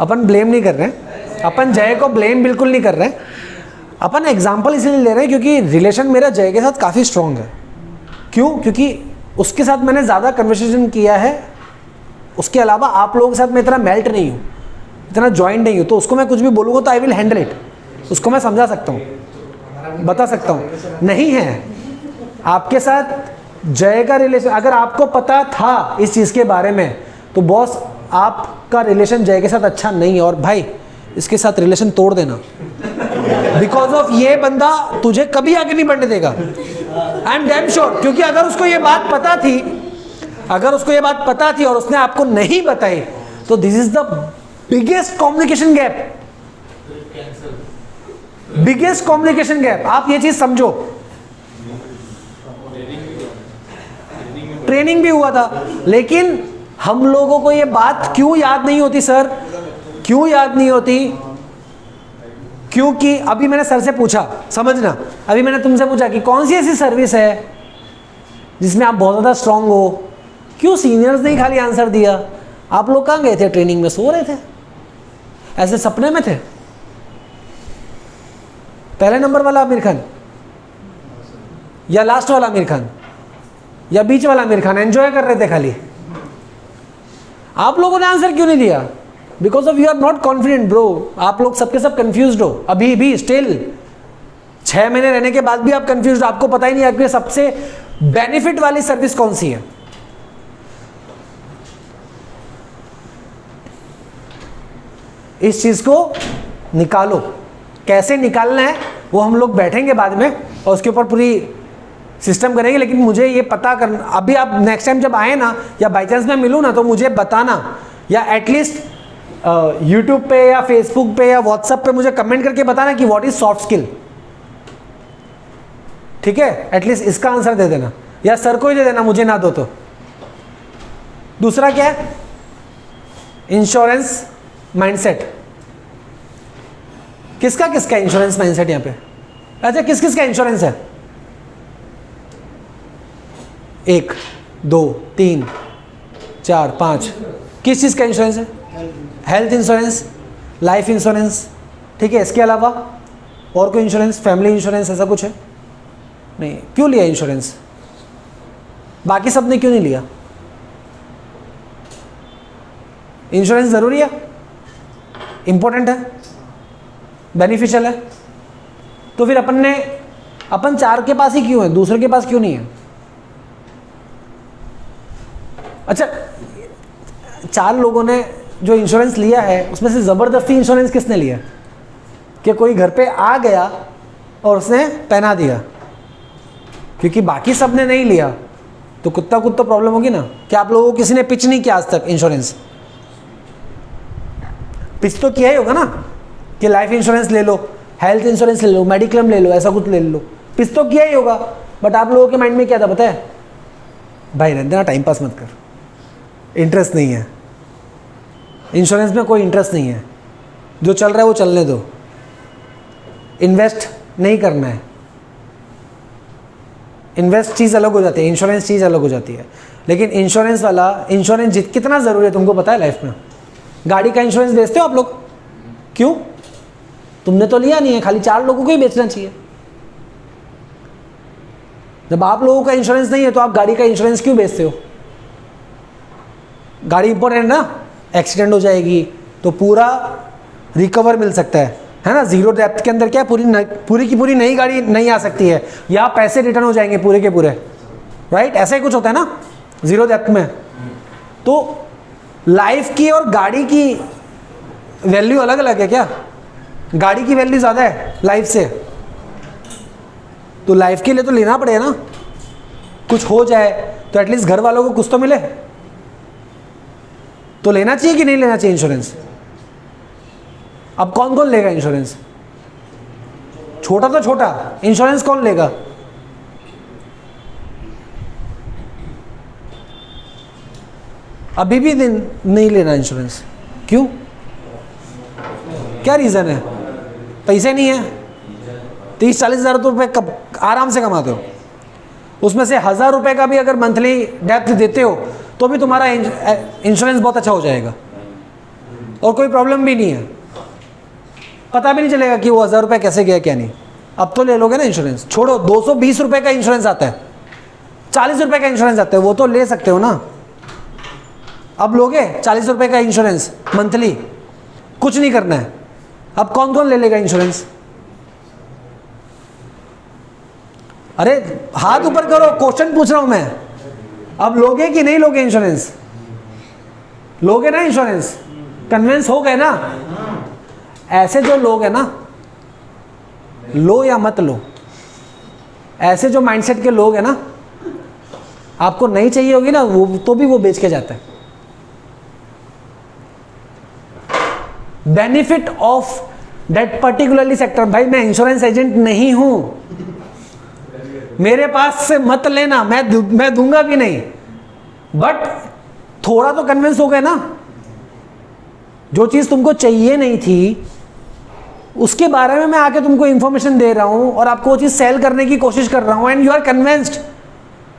अपन ब्लेम नहीं कर रहे हैं, अपन जय को ब्लेम बिल्कुल नहीं कर रहे हैं। अपन एग्जाम्पल इसलिए ले रहे हैं क्योंकि रिलेशन मेरा जय के साथ काफ़ी स्ट्रॉन्ग है। क्यों? क्योंकि उसके साथ मैंने ज़्यादा कन्वर्सेशन किया है, उसके अलावा आप लोगों के साथ मैं इतना मेल्ट नहीं हूँ, इतना जॉइंट नहीं हूँ, तो उसको मैं कुछ भी बोलूँगा तो आई विल हैंडल इट, उसको मैं समझा सकता हूँ, बता सकता हूँ। नहीं है आपके साथ जय का रिलेशन, अगर आपको पता था इस चीज़ के बारे में तो बॉस आपका रिलेशन जय के साथ अच्छा नहीं है, और भाई इसके साथ रिलेशन तोड़ देना, बिकॉज ऑफ ये बंदा तुझे कभी आगे नहीं बढ़ने देगा, आई एम डैम श्योर। क्योंकि अगर उसको ये बात पता थी, अगर उसको ये बात पता थी और उसने आपको नहीं बताई, तो this is the biggest communication gap, biggest communication gap. आप ये चीज समझो। ट्रेनिंग भी हुआ था, लेकिन हम लोगों को ये बात क्यों याद नहीं होती सर? क्यों याद नहीं होती? क्योंकि अभी मैंने सर से पूछा, समझना, अभी मैंने तुमसे पूछा कि कौन सी ऐसी सर्विस है जिसमें आप बहुत ज़्यादा स्ट्रांग हो। क्यों सीनियर्स ने खाली आंसर दिया? आप लोग कहाँ गए थे? ट्रेनिंग में सो रहे थे, ऐसे सपने में थे। पहले नंबर वाला आमिर खान या लास्ट वाला आमिर खान या बीच वाला आमिर खान एंजॉय कर रहे थे खाली? आप लोगों ने आंसर क्यों नहीं दिया? Because of you are not confident bro. आप लोग सबके सब कंफ्यूज्ड हो अभी भी, स्टिल 6 महीने रहने के बाद भी आप कंफ्यूज्ड, आपको पता ही नहीं आपके सबसे बेनिफिट वाली सर्विस कौन सी है। इस चीज को निकालो, कैसे निकालना है वो हम लोग बैठेंगे बाद में और उसके ऊपर पूरी सिस्टम करेंगे। लेकिन मुझे ये पता करना, अभी आप नेक्स्ट टाइम जब आए ना या बाई चांस मैं मिलूँ ना, तो मुझे बताना, या एटलीस्ट यूट्यूब पे या फेसबुक पे या व्हाट्सएप पे मुझे कमेंट करके बताना कि व्हाट इज सॉफ्ट स्किल। ठीक है, एटलीस्ट इसका आंसर दे देना, या सर को ही दे देना, मुझे ना दो तो। दूसरा क्या है? Insurance mindset. किसका किसका इंश्योरेंस माइंडसेट यहाँ पे? अच्छा, किस किस का इंश्योरेंस है? 1 2 3 4 5। किस चीज़ का इंश्योरेंस है? हेल्थ इंश्योरेंस, लाइफ इंश्योरेंस, ठीक है। इसके अलावा और कोई इंश्योरेंस, फैमिली इंश्योरेंस, ऐसा कुछ है? नहीं। क्यों लिया इंश्योरेंस? बाकी सब ने क्यों नहीं लिया? इंश्योरेंस ज़रूरी है, इंपॉर्टेंट है, बेनिफिशियल है, तो फिर अपन 4 के पास ही क्यों है, दूसरे के पास क्यों नहीं है? अच्छा, 4 लोगों ने जो इंश्योरेंस लिया है उसमें से ज़बरदस्ती इंश्योरेंस किसने लिया? कि कोई घर पे आ गया और उसने पहना दिया, क्योंकि बाकी सब ने नहीं लिया तो कुत्ता कुत्ता प्रॉब्लम होगी ना। क्या आप लोगों को किसी ने पिच नहीं किया आज तक इंश्योरेंस? पिच तो किया ही होगा ना कि लाइफ इंश्योरेंस ले लो, हेल्थ इंश्योरेंस ले लो, मेडिक्लेम ले लो, ऐसा कुछ ले लो, पिच तो किया ही होगा। बट आप लोगों के माइंड में क्या था पता है? भाई रहने देना, टाइम पास मत कर, इंटरेस्ट नहीं है इंश्योरेंस में, कोई इंटरेस्ट नहीं है, जो चल रहा है वो चलने दो, इन्वेस्ट नहीं करना है। इन्वेस्ट चीज़ अलग हो जाती है, इंश्योरेंस चीज़ अलग हो जाती है। लेकिन इंश्योरेंस वाला, इंश्योरेंस कितना ज़रूरी है तुमको पता है लाइफ में? गाड़ी का इंश्योरेंस बेचते हो आप लोग, क्यों? तुमने तो लिया नहीं है, खाली 4 लोगों को ही बेचना चाहिए। जब आप लोगों का इंश्योरेंस नहीं है तो आप गाड़ी का इंश्योरेंस क्यों बेचते हो? गाड़ी इंपॉर्टेंट है ना, एक्सीडेंट हो जाएगी तो पूरा रिकवर मिल सकता है ना। जीरो डेप्थ के अंदर क्या पूरी की पूरी नई गाड़ी नहीं आ सकती है, या पैसे रिटर्न हो जाएंगे पूरे के पूरे, राइट? ऐसा ही कुछ होता है ना जीरो डेप्थ में। तो लाइफ की और गाड़ी की वैल्यू अलग अलग है क्या? गाड़ी की वैल्यू ज़्यादा है लाइफ से, तो लाइफ के लिए तो लेना पड़ेगा ना। कुछ हो जाए तो एटलीस्ट घर वालों को कुछ तो मिले, तो लेना चाहिए कि नहीं लेना चाहिए इंश्योरेंस? अब कौन कौन लेगा इंश्योरेंस? छोटा तो छोटा, इंश्योरेंस कौन लेगा? अभी भी दिन नहीं लेना इंश्योरेंस, क्यों? क्या रीज़न है? पैसे नहीं है। 30-40 हज़ार रुपये कब आराम से कमाते हो, उसमें से 1000 रुपये का भी अगर मंथली डेप्थ देते हो तो भी तुम्हारा इंश्योरेंस बहुत अच्छा हो जाएगा और कोई प्रॉब्लम भी नहीं है। पता भी नहीं चलेगा कि वो 1000 रुपये कैसे गया क्या नहीं। अब तो ले लोगे ना इंश्योरेंस, छोड़ो 220 रुपये का इंश्योरेंस आता है, 40 रुपये का इंश्योरेंस आता है, वो तो ले सकते हो ना। अब लोगे 40 रुपये का इंश्योरेंस मंथली, कुछ नहीं करना है। अब कौन कौन ले लेगा इंश्योरेंस? अरे हाथ ऊपर करो, क्वेश्चन पूछ रहा हूं मैं। अब लोगे कि नहीं लोगे इंश्योरेंस? लोगे ना इंश्योरेंस? कन्विंस हो गए ना? ऐसे जो लोग हैं ना, लो या मत लो, ऐसे जो माइंडसेट के लोग हैं ना, आपको नहीं चाहिए होगी ना वो, तो भी वो बेच के जाता है। Benefit of that particularly sector. भाई मैं इंश्योरेंस एजेंट नहीं हूं, मेरे पास से मत लेना, मैं दूंगा भी नहीं। बट थोड़ा तो कन्विंस हो गए ना। जो चीज तुमको चाहिए नहीं थी उसके बारे में मैं आके तुमको इंफॉर्मेशन दे रहा हूं और आपको वो चीज सेल करने की कोशिश कर रहा हूं, and you are convinced.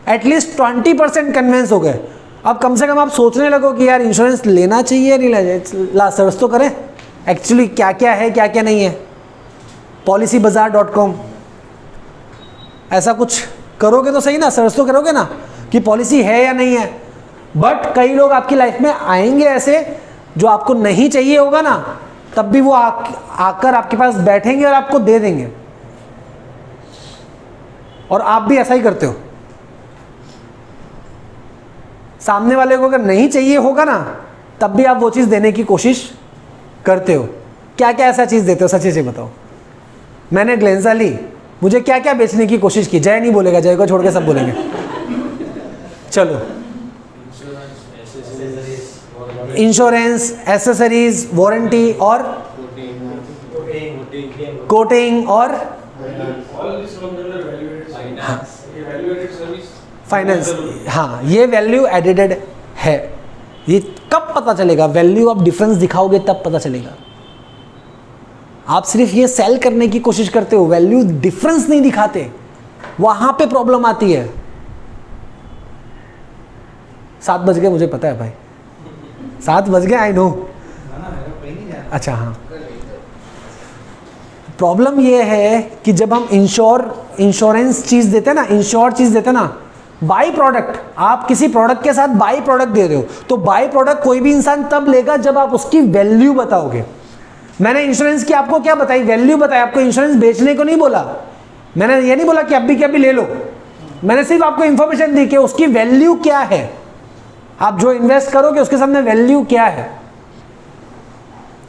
At least 20% convince हो गए। अब कम से कम आप सोचने लगो कि यार इंश्योरेंस लेना चाहिए नहीं लेना चाहिए। ला सर्च तो करें एक्चुअली क्या क्या है क्या क्या नहीं है। policybazaar.com ऐसा कुछ करोगे तो सही ना, सर्च तो करोगे ना कि पॉलिसी है या नहीं है। बट कई लोग आपकी लाइफ में आएंगे ऐसे जो आपको नहीं चाहिए होगा ना, तब भी वो आकर आपके पास बैठेंगे और आपको दे देंगे। और आप भी ऐसा ही करते हो। सामने वाले को अगर नहीं चाहिए होगा ना, तब भी आप वो चीज़ देने की कोशिश करते हो। क्या क्या ऐसा चीज़ देते हो, सच्ची से बताओ। मैंने ग्लेंजा ली, मुझे क्या क्या बेचने की कोशिश की। जय नहीं बोलेगा, जय को छोड़ के सब बोलेंगे। चलो, इंश्योरेंस, एसेसरीज, वारंटी और कोटिंग और फाइनेंस। हाँ, ये वैल्यू एडेड है। ये कब पता चलेगा? वैल्यू ऑफ डिफरेंस दिखाओगे तब पता चलेगा। आप सिर्फ ये सेल करने की कोशिश करते हो, वैल्यू डिफरेंस नहीं दिखाते, वहां पे प्रॉब्लम आती है। 7 बज गए, मुझे पता है भाई, 7 बज गए, आई नो। अच्छा हाँ, प्रॉब्लम ये है कि जब हम इंश्योरेंस चीज़ देते हैं ना, इंश्योर चीज़ देते हैं ना, बाई प्रोडक्ट, आप किसी प्रोडक्ट के साथ बाई प्रोडक्ट दे रहे हो, तो बाई प्रोडक्ट कोई भी इंसान तब लेगा जब आप उसकी वैल्यू बताओगे। मैंने इंश्योरेंस की आपको क्या बताई? वैल्यू बताई। आपको इंश्योरेंस बेचने को नहीं बोला। मैंने ये नहीं बोला कि अभी के अभी ले लो। मैंने सिर्फ आपको इंफॉर्मेशन दी कि उसकी वैल्यू क्या है। आप जो इन्वेस्ट करोगे उसके सामने वैल्यू क्या है।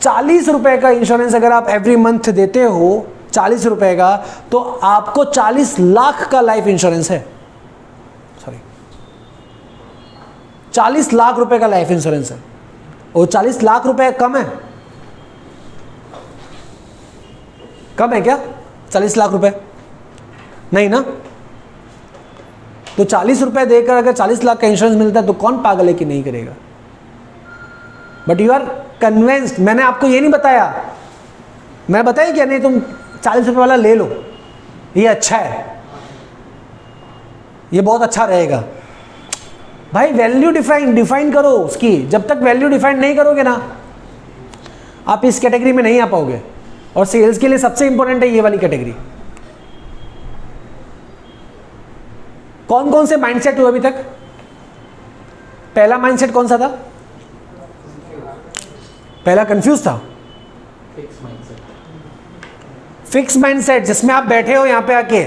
40 रुपए का इंश्योरेंस अगर आप एवरी मंथ देते हो, 40 रुपए का, तो आपको 40 लाख का लाइफ इंश्योरेंस है। सॉरी, 40 लाख रुपए का लाइफ इंश्योरेंस है। और 40 लाख रुपए कम है? कम है क्या 40 लाख रुपए? नहीं ना। तो 40 रुपए देकर अगर 40 लाख का इंश्योरेंस मिलता है तो कौन पागल है कि नहीं करेगा। But you are convinced. मैंने आपको ये नहीं बताया, मैं बताया क्या नहीं, तुम 40 रुपए वाला ले लो, ये अच्छा है, ये बहुत अच्छा रहेगा। भाई वैल्यू डिफाइन करो उसकी। जब तक वैल्यू डिफाइन नहीं करोगे ना, आप इस कैटेगरी में नहीं आ पाओगे। और सेल्स के लिए सबसे इंपॉर्टेंट है ये वाली कैटेगरी। कौन कौन से माइंडसेट हुए अभी तक? पहला माइंडसेट कौन सा था? पहला कंफ्यूज था। फिक्स माइंडसेट, जिसमें आप बैठे हो यहां पे आके।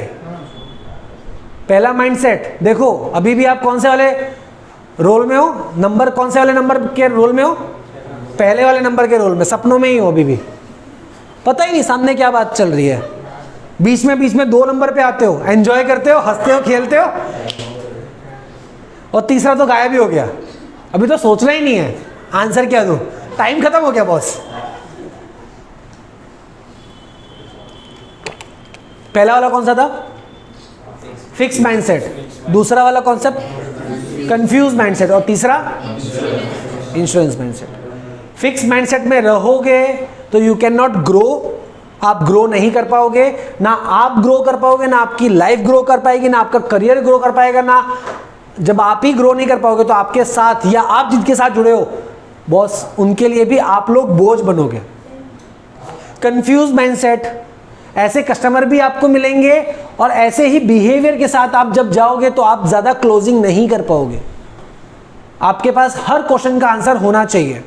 पहला माइंडसेट देखो, अभी भी आप कौन से वाले रोल में हो? नंबर कौन से वाले नंबर के रोल में हो? पहले वाले नंबर के रोल में, सपनों में ही हो अभी भी। पता ही नहीं सामने क्या बात चल रही है। बीच में 2 नंबर पे आते हो, एंजॉय करते हो, हंसते हो, खेलते हो, और तीसरा तो गायब ही हो गया। अभी तो सोचना ही नहीं है आंसर क्या दूं, टाइम खत्म हो गया बॉस। पहला वाला कौन सा था? Fix mindset. दूसरा वाला कॉन्सेप्ट कंफ्यूज माइंडसेट, और तीसरा इंश्योरेंस माइंडसेट। फिक्स माइंडसेट में रहोगे तो यू कैन नॉट ग्रो, आप ग्रो नहीं कर पाओगे। ना आप ग्रो कर पाओगे, ना आपकी लाइफ ग्रो कर पाएगी, ना आपका करियर ग्रो कर पाएगा। ना जब आप ही ग्रो नहीं कर पाओगे तो आपके साथ या आप जिनके साथ जुड़े हो बॉस, उनके लिए भी आप लोग बोझ बनोगे। कंफ्यूज माइंडसेट, ऐसे कस्टमर भी आपको मिलेंगे और ऐसे ही बिहेवियर के साथ आप जब जाओगे तो आप ज्यादा क्लोजिंग नहीं कर पाओगे। आपके पास हर क्वेश्चन का आंसर होना चाहिए।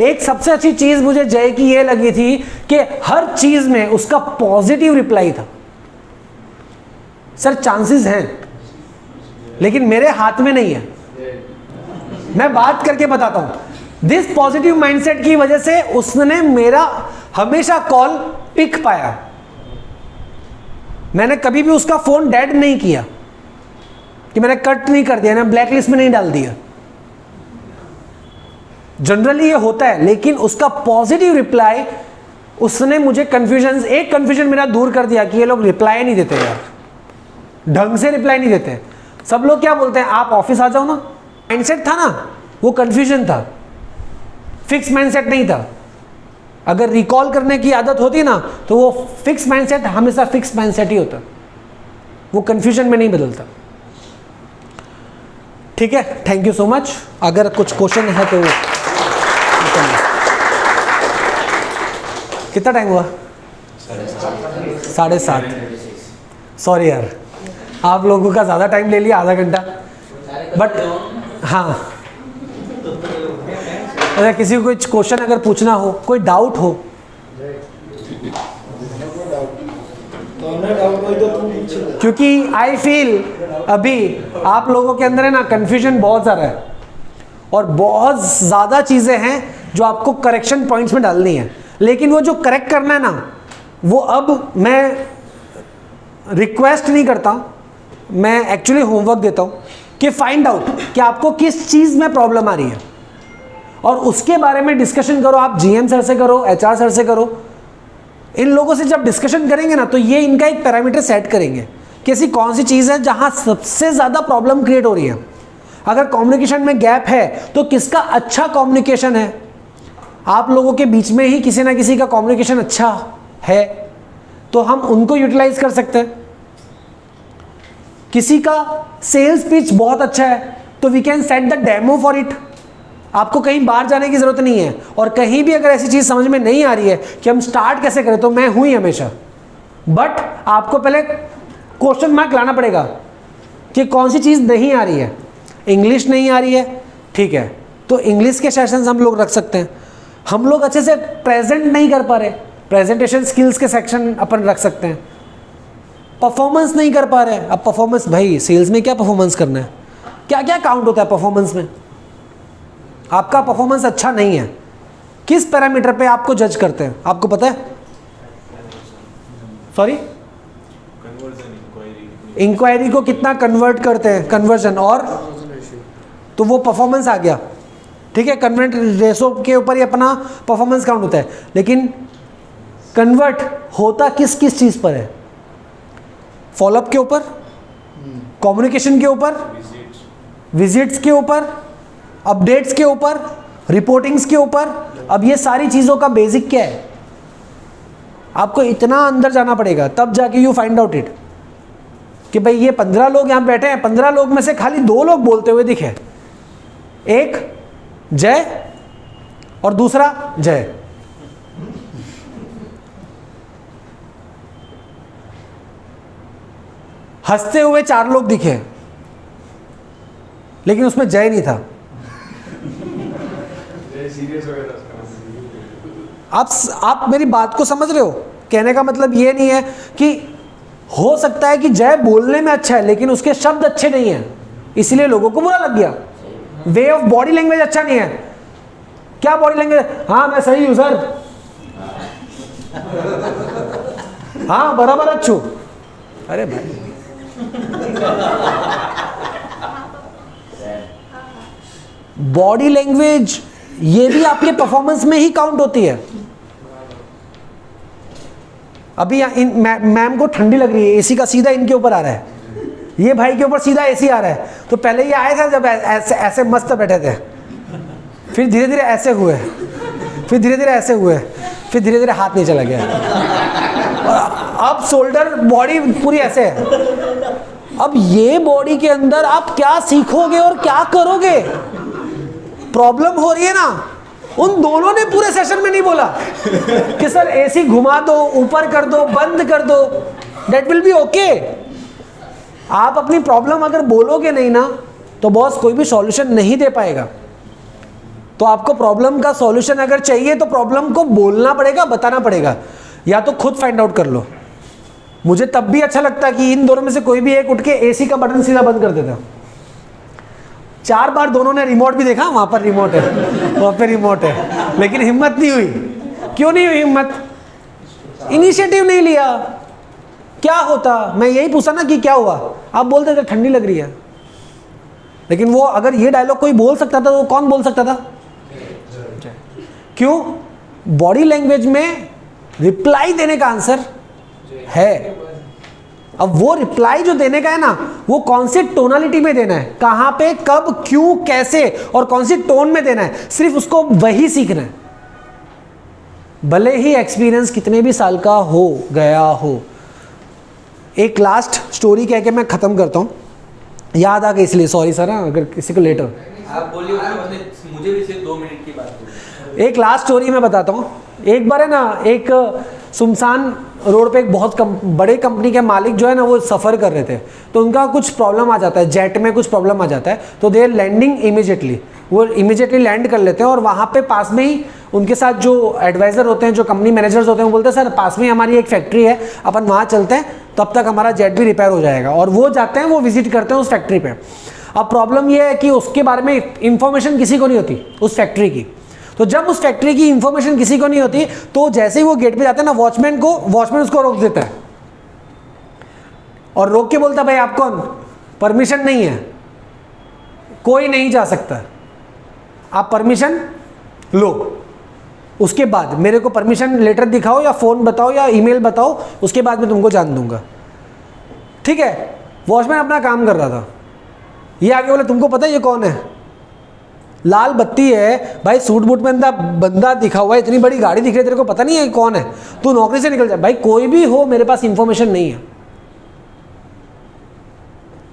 एक सबसे अच्छी चीज मुझे जय की ये लगी थी कि हर चीज में उसका पॉजिटिव रिप्लाई था। सर चांसेस हैं लेकिन मेरे हाथ में नहीं है, मैं बात करके बताता हूं। दिस पॉजिटिव माइंडसेट की वजह से उसने मेरा हमेशा कॉल पिक पाया। मैंने कभी भी उसका फोन डेड नहीं किया कि मैंने कट नहीं कर दिया, मैंने ब्लैकलिस्ट में नहीं डाल दिया। जनरली ये होता है, लेकिन उसका पॉजिटिव रिप्लाई, उसने मुझे एक कंफ्यूजन मेरा दूर कर दिया कि ये लोग रिप्लाई नहीं देते यार, ढंग से रिप्लाई नहीं देते। सब लोग क्या बोलते हैं, आप ऑफिस आ जाओ ना। माइंडसेट था ना, वो कंफ्यूजन था, फिक्स माइंडसेट नहीं था। अगर रिकॉल करने की आदत होती ना तो वो फिक्स माइंडसेट हमेशा फिक्स माइंडसेट ही होता, वो कंफ्यूजन में नहीं बदलता। ठीक है, थैंक यू सो मच। अगर कुछ क्वेश्चन है तो कितना टाइम हुआ? 7:30। सॉरी यार, आप लोगों का ज़्यादा टाइम ले लिया, आधा घंटा। बट हाँ, अगर किसी को कुछ क्वेश्चन अगर पूछना हो, कोई डाउट हो, क्योंकि आई फील अभी आप लोगों के अंदर है ना कन्फ्यूजन बहुत ज़्यादा है और बहुत ज़्यादा चीज़ें हैं जो आपको करेक्शन पॉइंट्स में डालनी है। लेकिन वो जो करेक्ट करना है ना, वो अब मैं रिक्वेस्ट नहीं करता, मैं एक्चुअली होमवर्क देता हूँ कि फाइंड आउट कि आपको किस चीज़ में प्रॉब्लम आ रही है और उसके बारे में डिस्कशन करो। आप जीएम सर से करो, एचआर सर से करो। इन लोगों से जब डिस्कशन करेंगे ना तो ये इनका एक पैरामीटर सेट करेंगे कि ऐसी कौन सी चीज़ है जहाँ सबसे ज़्यादा प्रॉब्लम क्रिएट हो रही है। अगर कम्युनिकेशन में गैप है तो किसका अच्छा कम्युनिकेशन है, आप लोगों के बीच में ही किसी ना किसी का कम्युनिकेशन अच्छा है तो हम उनको यूटिलाइज कर सकते हैं। किसी का सेल्स पिच बहुत अच्छा है तो we can set the demo for it. आपको कहीं बाहर जाने की जरूरत नहीं है। और कहीं भी अगर ऐसी चीज समझ में नहीं आ रही है कि हम स्टार्ट कैसे करें, तो मैं हूं ही हमेशा। बट आपको पहले क्वेश्चन मार्क लाना पड़ेगा कि कौन सी चीज नहीं आ रही है। इंग्लिश नहीं आ रही है, ठीक है, तो इंग्लिश के सेशंस हम लोग रख सकते हैं। हम लोग अच्छे से प्रेजेंट नहीं कर पा रहे, प्रेजेंटेशन स्किल्स के सेक्शन अपन रख सकते हैं। परफॉर्मेंस नहीं कर पा रहे, अब परफॉर्मेंस, भाई सेल्स में क्या परफॉर्मेंस करना है, क्या क्या काउंट होता है परफॉर्मेंस में, आपका परफॉर्मेंस अच्छा नहीं है, किस पैरामीटर पे आपको जज करते हैं आपको पता है? सॉरी, इंक्वायरी को कितना कन्वर्ट करते हैं, कन्वर्जन, और तो वो परफॉर्मेंस आ गया। ठीक है, कन्वर्ट रेशो के ऊपर ही अपना परफॉर्मेंस काउंट होता है, लेकिन कन्वर्ट होता किस किस चीज़ पर है? फॉलोअप के ऊपर, कम्युनिकेशन के ऊपर, विजिट्स के ऊपर, अपडेट्स के ऊपर, रिपोर्टिंग्स के ऊपर। अब ये सारी चीज़ों का बेसिक क्या है? आपको इतना अंदर जाना पड़ेगा तब जाके यू फाइंड आउट इट कि भाई ये 15 लोग यहाँ बैठे हैं, 15 लोग में से खाली 2 लोग बोलते हुए दिखे, एक जय और दूसरा जय। हंसते हुए 4 लोग दिखे, लेकिन उसमें जय नहीं था। सीरियस हो गया था उसका। आप मेरी बात को समझ रहे हो? कहने का मतलब ये नहीं है कि हो सकता है कि जय बोलने में अच्छा है लेकिन उसके शब्द अच्छे नहीं हैं, इसलिए लोगों को बुरा लग गया। वे ऑफ बॉडी लैंग्वेज अच्छा नहीं है। क्या बॉडी लैंग्वेज? हाँ मैं सही हूं सर, हाँ बराबर अच्छू। अरे भाई बॉडी लैंग्वेज ये भी आपके परफॉर्मेंस में ही काउंट होती है। अभी मैम को ठंडी लग रही है, एसी का सीधा इनके ऊपर आ रहा है, ये भाई के ऊपर सीधा एसी आ रहा है। तो पहले ये आए थे जब ऐसे ऐसे मस्त बैठे थे, फिर धीरे धीरे ऐसे हुए, फिर धीरे धीरे ऐसे हुए, फिर धीरे धीरे हाथ नहीं चला गया, अब शोल्डर बॉडी पूरी ऐसे है। अब ये बॉडी के अंदर आप क्या सीखोगे और क्या करोगे? प्रॉब्लम हो रही है ना। उन दोनों ने पूरे सेशन में नहीं बोला कि सर एसी घुमा दो, ऊपर कर दो, बंद कर दो, दैट विल बी ओके। आप अपनी प्रॉब्लम अगर बोलोगे नहीं ना तो बॉस कोई भी सॉल्यूशन नहीं दे पाएगा। तो आपको प्रॉब्लम का सॉल्यूशन अगर चाहिए तो प्रॉब्लम को बोलना पड़ेगा, बताना पड़ेगा, या तो खुद फाइंड आउट कर लो। मुझे तब भी अच्छा लगता कि इन दोनों में से कोई भी एक उठ के एसी का बटन सीधा बंद कर देता। 4 बार दोनों ने रिमोट भी देखा, वहां पर रिमोट है, वहां पर रिमोट है, लेकिन हिम्मत नहीं हुई। क्यों नहीं हुई हिम्मत? इनिशिएटिव नहीं लिया। क्या होता? मैं यही पूछा ना कि क्या हुआ, आप बोलते थे ठंडी लग रही है, लेकिन वो अगर ये डायलॉग कोई बोल सकता था तो कौन बोल सकता था? क्यों? बॉडी लैंग्वेज में रिप्लाई देने का आंसर है। अब वो रिप्लाई जो देने का है ना, वो कौन सी टोनालिटी में देना है, कहां पे, कब, क्यों, कैसे और कौन सी टोन में देना है, सिर्फ उसको वही सीखना है। भले ही एक्सपीरियंस कितने भी साल का हो गया हो। एक लास्ट स्टोरी कह के मैं खत्म करता हूं, याद आ गई इसलिए सॉरी सर, अगर किसी को लेटर आप बोलिए, मुझे भी सिर्फ 2 मिनट की बात है। एक लास्ट स्टोरी मैं बताता हूँ। एक बार है ना, एक सुनसान रोड पे एक बहुत बड़े कंपनी के मालिक जो है ना वो सफ़र कर रहे थे, तो उनका कुछ प्रॉब्लम आ जाता है, जेट में कुछ प्रॉब्लम आ जाता है, तो दे आर लैंडिंग इमीजिएटली, वो इमीजिएटली लैंड कर लेते हैं। और वहाँ पे पास में ही उनके साथ जो एडवाइज़र होते हैं, जो कंपनी मैनेजर्स होते हैं, वो बोलते हैं सर पास में ही हमारी एक फैक्ट्री है, अपन वहाँ चलते हैं, तब तक हमारा जेट भी रिपेयर हो जाएगा। और वो जाते हैं, वो विजिट करते हैं उस फैक्ट्री पर। अब प्रॉब्लम ये है कि उसके बारे में इंफॉर्मेशन किसी को नहीं होती उस फैक्ट्री की। तो जब उस फैक्ट्री की इंफॉर्मेशन किसी को नहीं होती, तो जैसे ही वो गेट पे जाते हैं ना, वॉचमैन उसको रोक देता है और रोक के बोलता है भाई आप कौन? परमिशन नहीं है, कोई नहीं जा सकता, आप परमिशन लो, उसके बाद मेरे को परमिशन लेटर दिखाओ या फ़ोन बताओ या ईमेल बताओ, उसके बाद मैं तुमको जान दूंगा। ठीक है, वॉचमैन अपना काम कर रहा था, ये आगे बोले तुमको पता है ये कौन है? लाल बत्ती है भाई, सूट बूट में बंदा दिखा हुआ है, इतनी बड़ी गाड़ी दिख रही है, तेरे को पता नहीं है कौन है? तू नौकरी से निकल जा। भाई कोई भी हो, मेरे पास इंफॉर्मेशन नहीं है।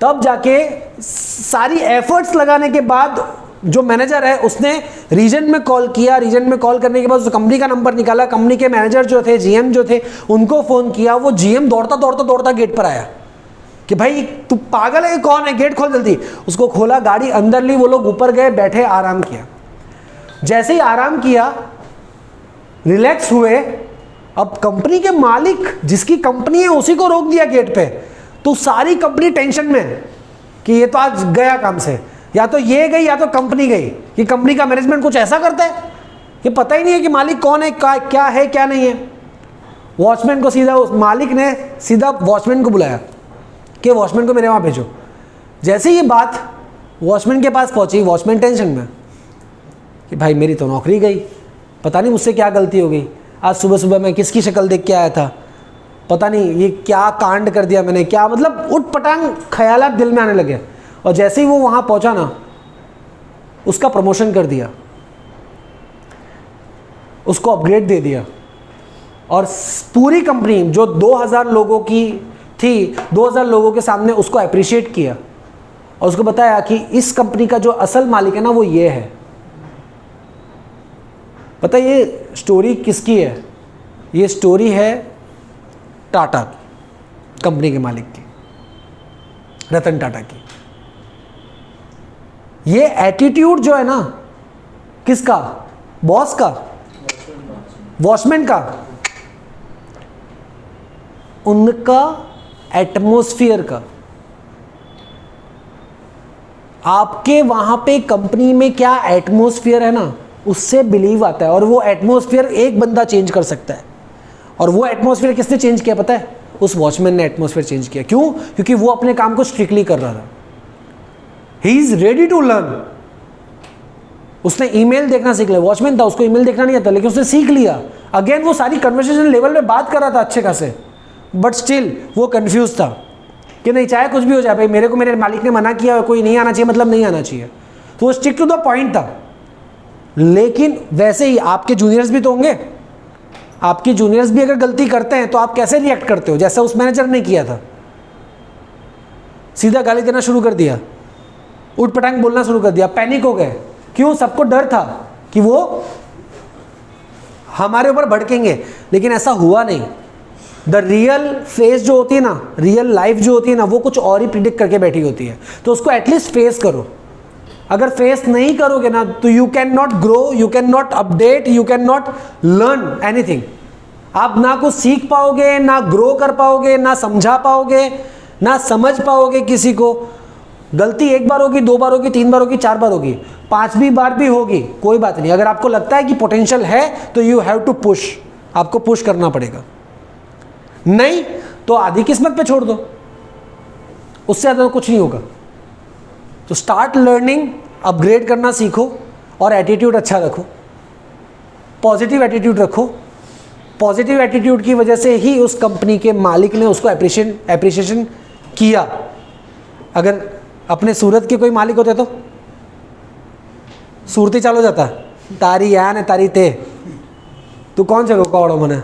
तब जाके सारी एफर्ट्स लगाने के बाद जो मैनेजर है उसने रीजन में कॉल किया, रीजन में कॉल करने के बाद उस कंपनी का नंबर निकाला, कंपनी के मैनेजर जो थे, जीएम जो थे, उनको फ़ोन किया। वो जीएम दौड़ता दौड़ता दौड़ता गेट पर आया कि भाई तू पागल है, कौन है, गेट खोल जल्दी। उसको खोला, गाड़ी अंदर ली, वो लोग ऊपर गए, बैठे, आराम किया। जैसे ही आराम किया, रिलैक्स हुए, अब कंपनी के मालिक जिसकी कंपनी है उसी को रोक दिया गेट पे, तो सारी कंपनी टेंशन में कि ये तो आज गया काम से। या तो ये गई या तो कंपनी गई। कि कंपनी का मैनेजमेंट कुछ ऐसा करता है कि पता ही नहीं है कि मालिक कौन है, क्या है क्या नहीं है। वॉचमैन को सीधा उस मालिक ने सीधा वॉचमैन को बुलाया कि वॉचमैन को मेरे वहाँ भेजो। जैसे ये बात वॉचमैन के पास पहुँची, वॉचमैन टेंशन में कि भाई मेरी तो नौकरी गई, पता नहीं मुझसे क्या गलती हो गई, आज सुबह सुबह मैं किसकी शक्ल देख के आया था, पता नहीं ये क्या कांड कर दिया मैंने, क्या मतलब उठ पटांग ख्यालात दिल में आने लगे। और जैसे ही वो वहाँ पहुँचा ना, उसका प्रमोशन कर दिया, उसको अपग्रेड दे दिया। और पूरी कंपनी जो 2000 लोगों की थी, 2000 लोगों के सामने उसको अप्रिशिएट किया और उसको बताया कि इस कंपनी का जो असल मालिक है ना वो ये है। पता है ये स्टोरी किसकी है? ये स्टोरी है टाटा की, कंपनी के मालिक की, रतन टाटा की। ये एटीट्यूड जो है ना, किसका? बॉस का, वॉचमैन का, उनका एटमॉस्फेयर का। आपके वहां पे कंपनी में क्या एटमॉस्फेयर है ना, उससे बिलीव आता है। और वो एटमॉस्फेयर एक बंदा चेंज कर सकता है। और वो एटमॉस्फेयर किसने चेंज किया पता है? उस वॉचमैन ने एटमॉस्फेयर चेंज किया। क्यों? क्योंकि वो अपने काम को स्ट्रिक्टली कर रहा था। He is ready to learn. उसने ईमेल देखना सीख लिया। वॉचमैन था, उसको ईमेल देखना नहीं आता, लेकिन उसने सीख लिया। अगेन वो सारी कन्वर्सेशन लेवल में बात कर रहा था अच्छे खासे, बट स्टिल वो कंफ्यूज था कि नहीं, चाहे कुछ भी हो जाए भाई, मेरे को मेरे मालिक ने मना किया, कोई नहीं आना चाहिए मतलब नहीं आना चाहिए। तो वो स्टिक टू द पॉइंट था। लेकिन वैसे ही आपके जूनियर्स भी तो होंगे। आपके जूनियर्स भी अगर गलती करते हैं तो आप कैसे रिएक्ट करते हो? जैसा उस मैनेजर ने किया था, सीधा गाली देना शुरू कर दिया, उठ पटांग बोलना शुरू कर दिया, पैनिक हो गए। क्यों? सबको डर था कि वो हमारे ऊपर भड़केंगे, लेकिन ऐसा हुआ नहीं। द रियल फेस जो होती है ना, रियल लाइफ जो होती है ना, वो कुछ और ही प्रिडिक्ट करके बैठी होती है। तो उसको एटलीस्ट फेस करो। अगर फेस नहीं करोगे ना तो you can not grow, you can not update, you can not learn anything. आप ना कुछ सीख पाओगे, ना ग्रो कर पाओगे, ना समझा पाओगे, ना समझ पाओगे किसी को। गलती एक बार होगी, दो बार होगी, तीन बार होगी, चार बार होगी, पांचवी बार भी होगी, कोई बात नहीं। अगर आपको लगता है कि पोटेंशियल है तो यू हैव टू पुश, आपको पुश करना पड़ेगा। नहीं तो आधी किस्मत पे छोड़ दो, उससे ज़्यादा कुछ नहीं होगा। तो स्टार्ट लर्निंग, अपग्रेड करना सीखो और एटीट्यूड अच्छा रखो, पॉजिटिव एटीट्यूड रखो। पॉजिटिव एटीट्यूड की वजह से ही उस कंपनी के मालिक ने उसको एप्रिशिएशन किया। अगर अपने सूरत के कोई मालिक होते तो सूरती चालू जाता, तारी यान है तारी ते, तू कौन से रोका ओड़ा मने।